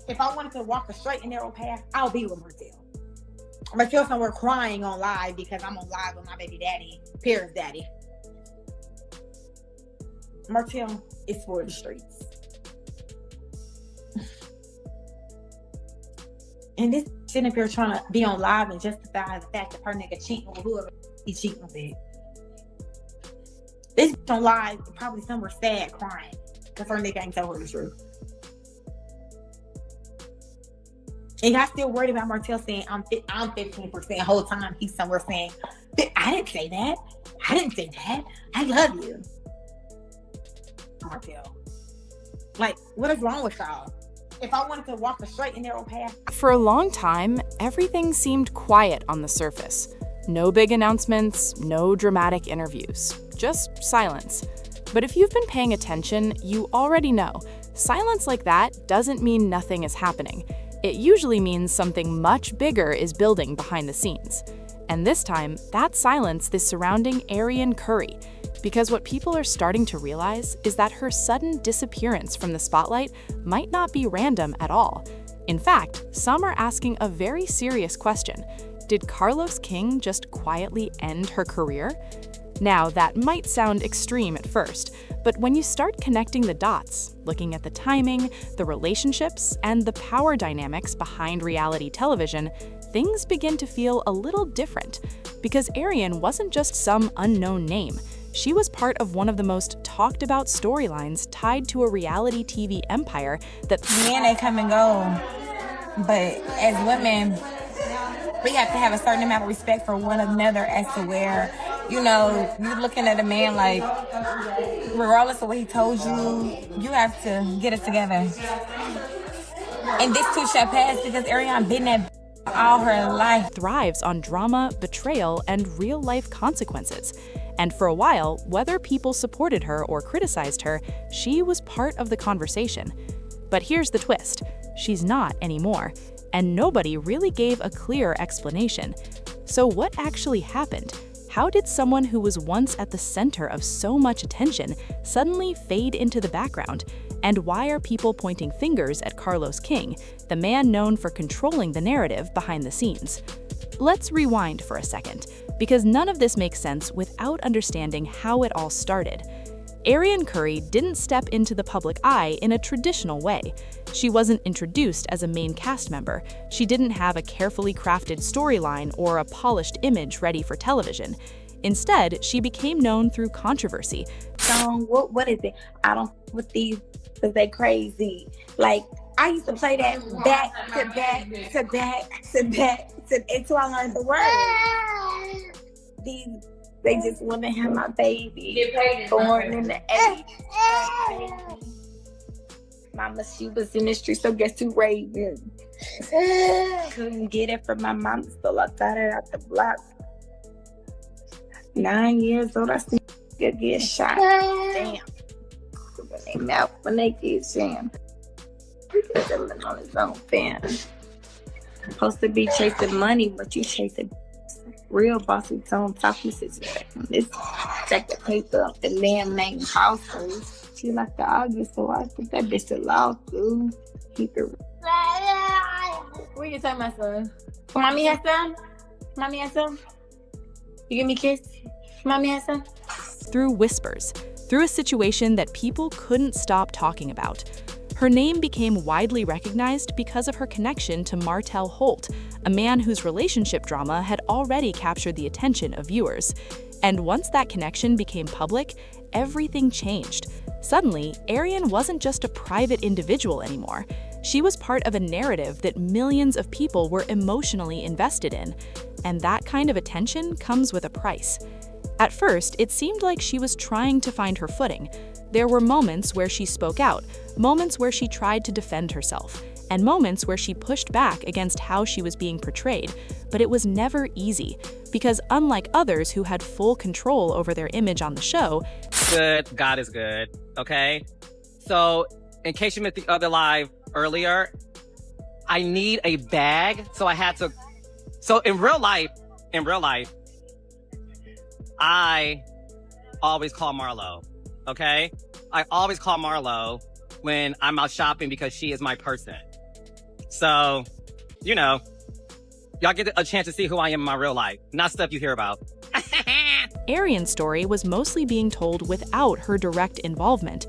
If I wanted to walk a straight and narrow path, I'll be with Martell. Martell somewhere crying on live because I'm on live with my baby daddy, Pierre's daddy. Martell is for the streets. And this sitting up here trying to be on live and justify the fact that her nigga cheating with whoever he's cheating with. This on live probably somewhere sad crying because her nigga ain't tell her the truth. And y'all still worried about Martell saying I'm 15% the whole time he's somewhere saying, I didn't say that. I didn't say that. I love you. Martell. Like, what is wrong with y'all? If I wanted to walk a straight and narrow path. For a long time, everything seemed quiet on the surface. No big announcements, no dramatic interviews, just silence. But if you've been paying attention, you already know, silence like that doesn't mean nothing is happening. It usually means something much bigger is building behind the scenes. And this time, that silence is surrounding Arionne Curry, because what people are starting to realize is that her sudden disappearance from the spotlight might not be random at all. In fact, some are asking a very serious question. Did Carlos King just quietly end her career? Now, that might sound extreme at first, but when you start connecting the dots, looking at the timing, the relationships, and the power dynamics behind reality television, things begin to feel a little different. Because Arionne wasn't just some unknown name. She was part of one of the most talked about storylines tied to a reality TV empire that Men, they come and go. But as women, we have to have a certain amount of respect for one another as to where, you know, you're looking at a man like, regardless of what he told you, you have to get it together. And this too shall pass because Arionne been that all her life. Thrives on drama, betrayal, and real-life consequences. And for a while, whether people supported her or criticized her, she was part of the conversation. But here's the twist. She's not anymore. And nobody really gave a clear explanation. So what actually happened? How did someone who was once at the center of so much attention suddenly fade into the background? And why are people pointing fingers at Carlos King, the man known for controlling the narrative behind the scenes? Let's rewind for a second, because none of this makes sense without understanding how it all started. Arionne Curry didn't step into the public eye in a traditional way. She wasn't introduced as a main cast member. She didn't have a carefully crafted storyline or a polished image ready for television. Instead, she became known through controversy. Song, what is it? I don't with these because they crazy. Like, I used to play that back to back to back to back until I learned the word. They just want to have my baby born in the 80s. Mama, she was in the street, so guess who raised me? Couldn't get it from my mom, so I got it out the block. 9 years old, I see get shot. Damn. When they get jammed. He's living on his own fam. Supposed to be chasing money, but you chasing real bossy tone talking situation. This check the paper up the damn name household. She like the August, so I put that bitch to law school. Keep it. What you talking about, son? Mommy has some? Mommy has some? You give me a kiss? Mommy has some? Through whispers, through a situation that people couldn't stop talking about. Her name became widely recognized because of her connection to Martell Holt, a man whose relationship drama had already captured the attention of viewers. And once that connection became public, everything changed. Suddenly, Arionne wasn't just a private individual anymore. She was part of a narrative that millions of people were emotionally invested in. And that kind of attention comes with a price. At first, it seemed like she was trying to find her footing. There were moments where she spoke out, moments where she tried to defend herself, and moments where she pushed back against how she was being portrayed. But it was never easy, because unlike others who had full control over their image on the show, good, God is good, okay? So, in case you missed the other live earlier, I need a bag, so I had to... So, in real life, I always call Marlo, okay? I always call Marlo when I'm out shopping because she is my person. So, you know, y'all get a chance to see who I am in my real life, not stuff you hear about. Arionne's story was mostly being told without her direct involvement.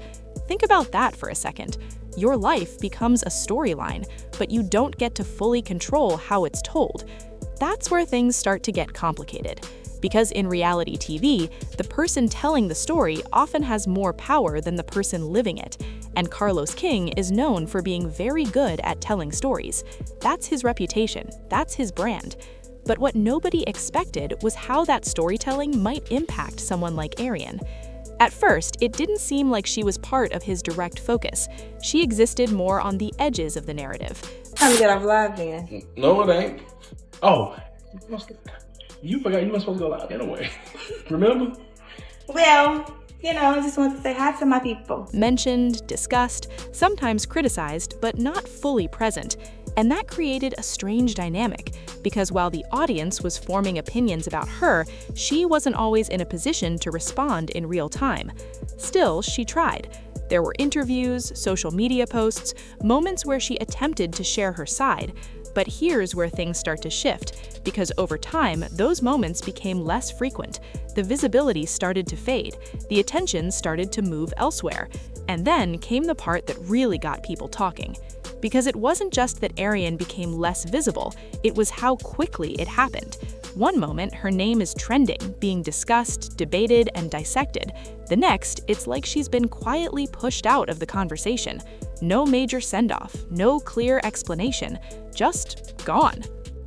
Think about that for a second. Your life becomes a storyline, but you don't get to fully control how it's told. That's where things start to get complicated. Because in reality TV, the person telling the story often has more power than the person living it. And Carlos King is known for being very good at telling stories. That's his reputation. That's his brand. But what nobody expected was how that storytelling might impact someone like Arionne. At first, it didn't seem like she was part of his direct focus. She existed more on the edges of the narrative. Time to get off live then. No, it ain't. Oh, you forgot you weren't supposed to go live anyway. Remember? Well, I just want to say hi to my people. Mentioned, discussed, sometimes criticized, but not fully present. And that created a strange dynamic, because while the audience was forming opinions about her, she wasn't always in a position to respond in real time. Still, she tried. There were interviews, social media posts, moments where she attempted to share her side. But here's where things start to shift, because over time, those moments became less frequent. The visibility started to fade, the attention started to move elsewhere. And then came the part that really got people talking. Because it wasn't just that Arionne became less visible, it was how quickly it happened. One moment, her name is trending, being discussed, debated, and dissected. The next, it's like she's been quietly pushed out of the conversation. No major send-off, no clear explanation, just gone.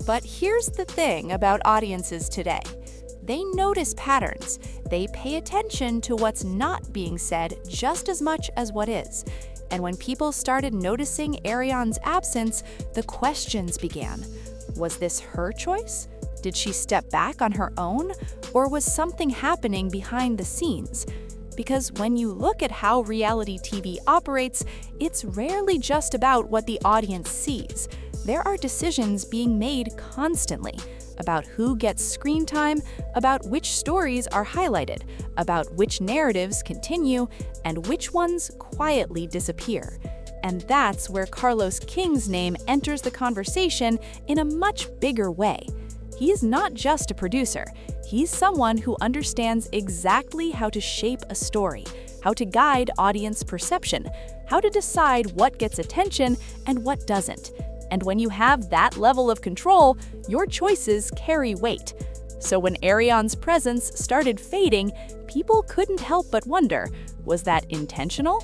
But here's the thing about audiences today. They notice patterns. They pay attention to what's not being said just as much as what is. And when people started noticing Arionne's absence, the questions began. Was this her choice? Did she step back on her own? Or was something happening behind the scenes? Because when you look at how reality TV operates, it's rarely just about what the audience sees. There are decisions being made constantly about who gets screen time, about which stories are highlighted, about which narratives continue, and which ones quietly disappear. And that's where Carlos King's name enters the conversation in a much bigger way. He's not just a producer. He's someone who understands exactly how to shape a story, how to guide audience perception, how to decide what gets attention and what doesn't. And when you have that level of control, your choices carry weight. So when Arionne's presence started fading, people couldn't help but wonder, was that intentional?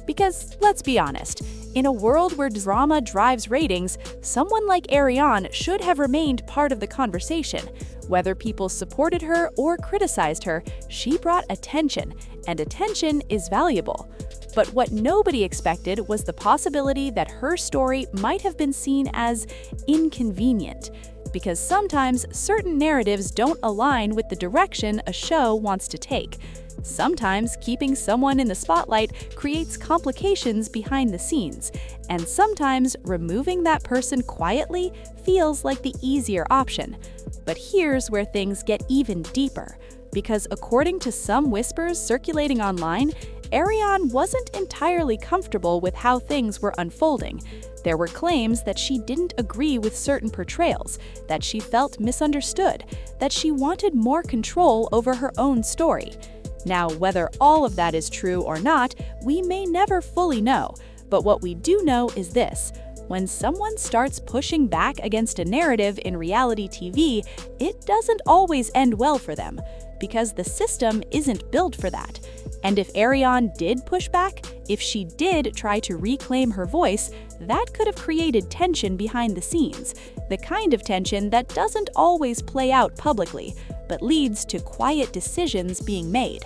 Because let's be honest, in a world where drama drives ratings, someone like Arionne should have remained part of the conversation. Whether people supported her or criticized her, she brought attention, and attention is valuable. But what nobody expected was the possibility that her story might have been seen as inconvenient. Because sometimes certain narratives don't align with the direction a show wants to take. Sometimes keeping someone in the spotlight creates complications behind the scenes, and sometimes removing that person quietly feels like the easier option. But here's where things get even deeper, because according to some whispers circulating online, Arionne wasn't entirely comfortable with how things were unfolding. There were claims that she didn't agree with certain portrayals, that she felt misunderstood, that she wanted more control over her own story. Now, whether all of that is true or not, we may never fully know, but what we do know is this. When someone starts pushing back against a narrative in reality TV, it doesn't always end well for them, because the system isn't built for that. And if Arionne did push back, if she did try to reclaim her voice, that could have created tension behind the scenes, the kind of tension that doesn't always play out publicly, but leads to quiet decisions being made.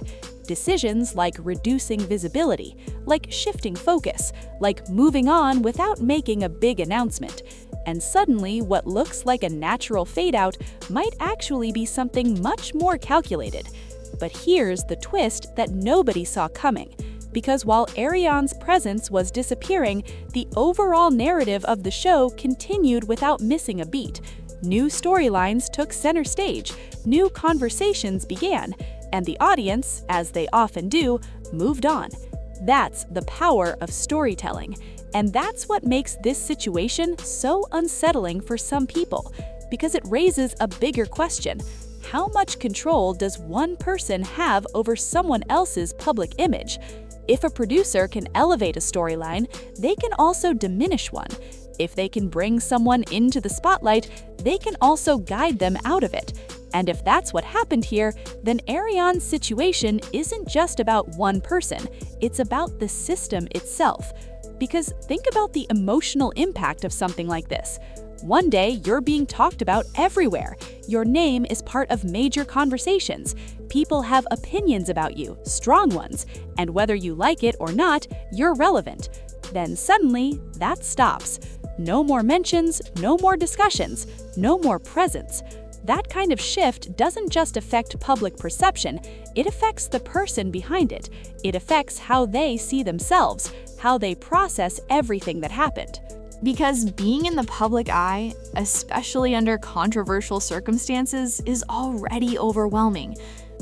Decisions like reducing visibility, like shifting focus, like moving on without making a big announcement. And suddenly, what looks like a natural fade-out might actually be something much more calculated. But here's the twist that nobody saw coming. Because while Arionne's presence was disappearing, the overall narrative of the show continued without missing a beat. New storylines took center stage, new conversations began, and the audience, as they often do, moved on. That's the power of storytelling. And that's what makes this situation so unsettling for some people, because it raises a bigger question. How much control does one person have over someone else's public image? If a producer can elevate a storyline, they can also diminish one. If they can bring someone into the spotlight, they can also guide them out of it. And if that's what happened here, then Arionne's situation isn't just about one person, it's about the system itself. Because think about the emotional impact of something like this. One day, you're being talked about everywhere. Your name is part of major conversations. People have opinions about you, strong ones, and whether you like it or not, you're relevant. Then suddenly, that stops. No more mentions, no more discussions, no more presence. That kind of shift doesn't just affect public perception, it affects the person behind it. It affects how they see themselves, how they process everything that happened. Because being in the public eye, especially under controversial circumstances, is already overwhelming.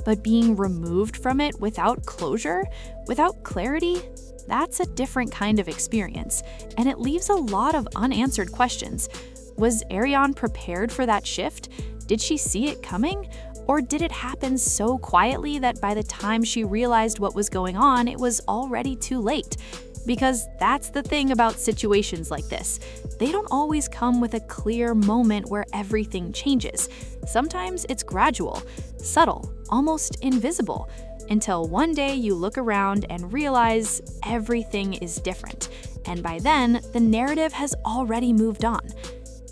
But being removed from it without closure, without clarity, that's a different kind of experience, and it leaves a lot of unanswered questions. Was Arionne prepared for that shift? Did she see it coming? Or did it happen so quietly that by the time she realized what was going on, it was already too late? Because that's the thing about situations like this. They don't always come with a clear moment where everything changes. Sometimes it's gradual, subtle, almost invisible, until one day you look around and realize everything is different. And by then, the narrative has already moved on.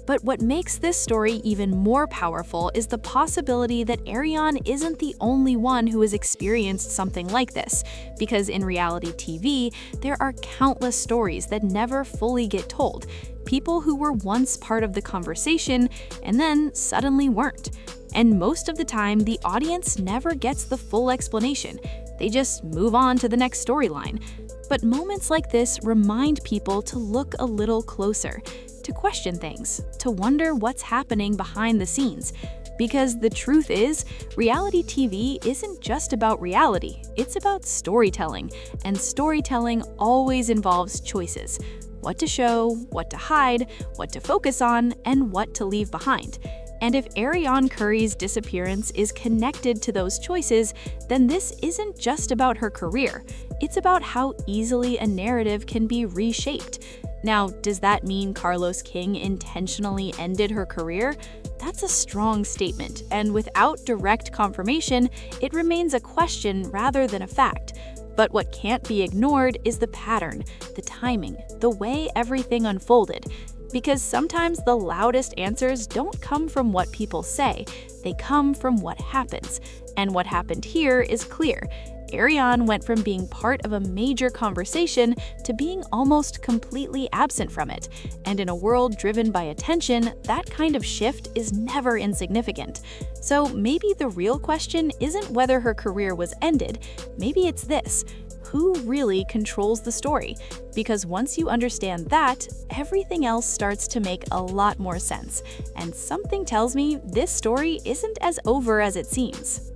But what makes this story even more powerful is the possibility that Arionne isn't the only one who has experienced something like this, because in reality TV, there are countless stories that never fully get told. People who were once part of the conversation and then suddenly weren't. And most of the time, the audience never gets the full explanation. They just move on to the next storyline. But moments like this remind people to look a little closer, to question things, to wonder what's happening behind the scenes. Because the truth is, reality TV isn't just about reality, it's about storytelling. And storytelling always involves choices. What to show, what to hide, what to focus on, and what to leave behind. And if Arionne Curry's disappearance is connected to those choices, then this isn't just about her career. It's about how easily a narrative can be reshaped. Now, does that mean Carlos King intentionally ended her career? That's a strong statement, and without direct confirmation, it remains a question rather than a fact. But what can't be ignored is the pattern, the timing, the way everything unfolded. Because sometimes the loudest answers don't come from what people say, they come from what happens. And what happened here is clear. Arionne went from being part of a major conversation to being almost completely absent from it. And in a world driven by attention, that kind of shift is never insignificant. So maybe the real question isn't whether her career was ended, maybe it's this: who really controls the story? Because once you understand that, everything else starts to make a lot more sense. And something tells me this story isn't as over as it seems.